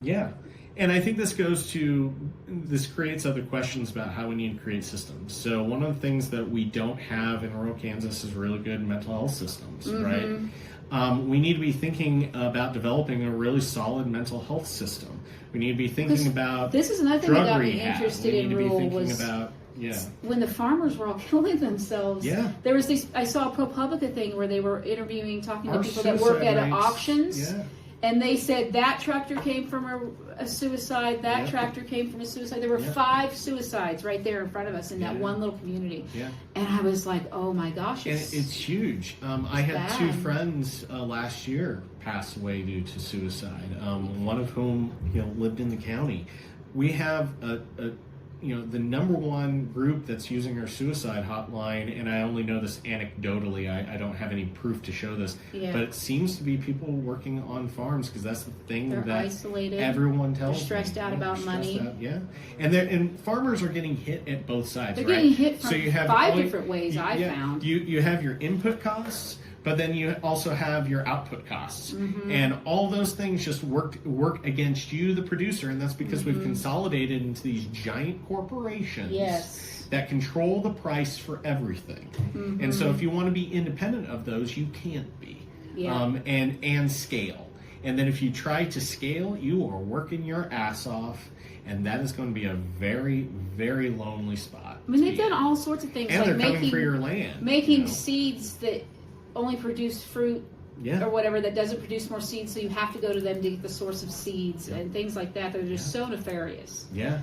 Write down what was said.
Yeah. And I think this creates other questions about how we need to create systems. So one of the things that we don't have in rural Kansas is really good mental health systems, right? We need to be thinking about developing a really solid mental health system. We need to be thinking about this is another thing that got me interested in rural was when the farmers were all killing themselves. Yeah. There was I saw a ProPublica thing where they were talking to people that work at auctions. Yeah. And they said that tractor came from a suicide, that tractor came from a suicide. There were 5 suicides right there in front of us in that one little community. Yeah. And I was like, oh my gosh. It's huge. I had 2 friends last year pass away due to suicide, one of whom lived in the county. We have the number one group that's using our suicide hotline, and I only know this anecdotally, I don't have any proof to show this, but it seems to be people working on farms because that's the thing They're that isolated. Everyone tells They're stressed out about money. And farmers are getting hit at both sides. They're right? getting hit from so you have 5 different ways I found. You have your input costs, but then you also have your output costs. And all those things just work against you, the producer, and that's because we've consolidated into these giant corporations that control the price for everything. And so if you want to be independent of those, you can't be. And scale. And then if you try to scale, you are working your ass off, and that is going to be a very, very lonely spot. I mean, they've done all sorts of things, and like they're coming for your land. Making seeds that only produce fruit or whatever that doesn't produce more seeds, so you have to go to them to get the source of seeds and things like that. They're just so nefarious. Yeah.